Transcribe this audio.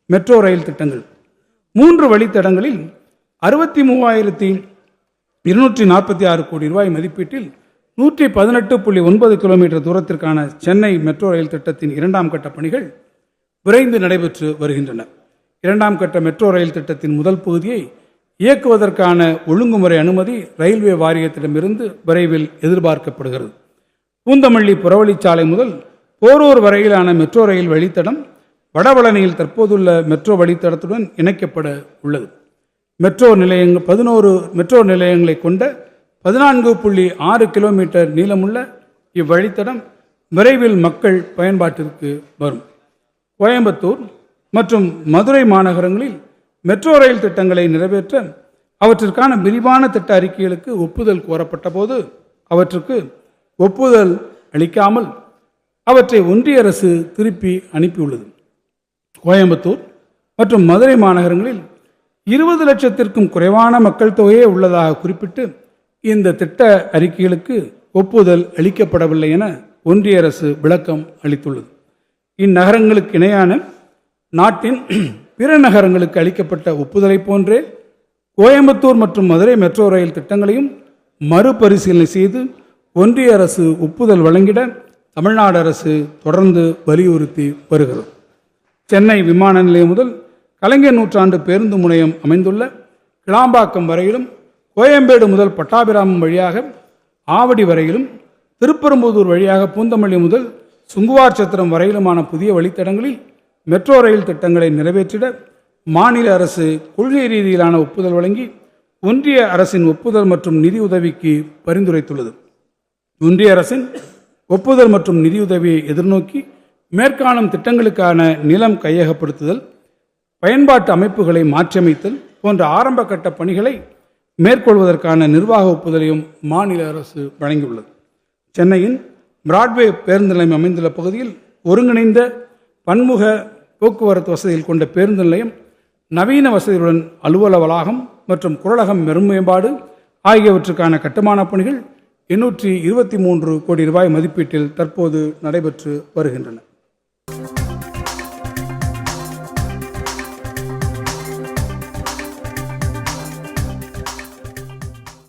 Metro rail திட்டங்கள். 3 வழித்தடங்களில் 63,246 கோடி ரூபாய் மதிப்பீட்டில் 118.9 கிலோமீட்டர் தூரத்திற்கான சென்னை மெட்ரோ ரயில் திட்டத்தின் 2ஆம் கட்ட பணிகள் விரைந்து நடைபெற்று வருகின்றன. 2ஆம் கட்ட மெட்ரோ ரயில் திட்டத்தின் முதல் பகுதியை இயக்குவதற்கான ஒழுங்குமுறை அனுமதி ரயில்வே வாரியத்திடமிருந்து விரைவில் எதிர்பார்க்கப்படுகிறது. பூந்தமல்லி புறவழிச்சாலை முதல் போரூர் வரையிலான மெட்ரோ ரயில் வழித்தடம் வடபழனியில் தற்போதுள்ள மெட்ரோ வழித்தடத்துடன் இணைக்கப்பட உள்ளது. 11 மெட்ரோ நிலையங்களை கொண்ட 14.6 கிலோமீட்டர் நீளமுள்ள இவ்வழித்தடம் விரைவில் மக்கள் பயன்பாட்டிற்கு வரும். கோயம்புத்தூர் மற்றும் மதுரை மாநகரங்களில் மெட்ரோ ரயில் திட்டங்களை நிறைவேற்ற அவற்றிற்கான விரிவான திட்ட அறிக்கைகளுக்கு ஒப்புதல் கோரப்பட்ட போது அவற்றுக்கு ஒப்புதல் அளிக்காமல் அவற்றை ஒன்றிய அரசு திருப்பி அனுப்பியுள்ளது. கோயம்புத்தூர் மற்றும் மதுரை மாநகரங்களில் 20 லட்சத்திற்கும் குறைவான மக்கள் தொகையே உள்ளதாக குறிப்பிட்டு இந்த திட்ட அறிக்கைகளுக்கு ஒப்புதல் அளிக்கப்படவில்லை என ஒன்றிய அரசு விளக்கம் அளித்துள்ளது. இந்நகரங்களுக்கு இணையான நாட்டின் பிற நகரங்களுக்கு அளிக்கப்பட்ட ஒப்புதலை போன்றே கோயம்புத்தூர் மற்றும் மதுரை மெட்ரோ ரயில் திட்டங்களையும் மறுபரிசீலனை செய்து ஒன்றிய அரசு ஒப்புதல் வழங்கிட தமிழ்நாடு அரசு தொடர்ந்து வலியுறுத்தி வருகிறது. சென்னை விமான நிலையம் முதல் கலைஞர் நூற்றாண்டு பேருந்து முனையம் அமைந்துள்ள கிளாம்பாக்கம் வரையிலும், கோயம்பேடு முதல் பட்டாபிராமம் வழியாக ஆவடி வரையிலும், திருப்பரம்புதூர் வழியாக பூந்தமல்லி முதல் சுங்குவார் சத்திரம் வரையிலுமான புதிய வழித்தடங்களில் மெட்ரோ ரயில் திட்டங்களை நிறைவேற்றிட மாநில அரசு கொள்கை ரீதியிலான ஒப்புதல் வழங்கி ஒன்றிய அரசின் ஒப்புதல் மற்றும் நிதி உதவிக்கு பரிந்துரைத்துள்ளது. ஒன்றிய அரசின் ஒப்புதல் மற்றும் நிதியுதவியை எதிர்நோக்கி மேற்காணும் திட்டங்களுக்கான நிலம் கையகப்படுத்துதல், பயன்பாட்டு அமைப்புகளை மாற்றியமைத்தல் போன்ற ஆரம்ப கட்ட பணிகளை மேற்கொள்வதற்கான நிர்வாக ஒப்புதலையும் மாநில அரசு வழங்கியுள்ளது. சென்னையின் பிராட்வே பேருந்து நிலையம் அமைந்துள்ள பகுதியில் ஒருங்கிணைந்த பன்முக போக்குவரத்து வசதிகள் கொண்ட பேருந்து நிலையம், நவீன வசதிகளுடன் அலுவல வளாகம் மற்றும் குரலகம் மேம்பாடு ஆகியவற்றுக்கான கட்டுமான பணிகள் 823 கோடி ரூபாய் மதிப்பீட்டில் தற்போது நடைபெற்று வருகின்றன.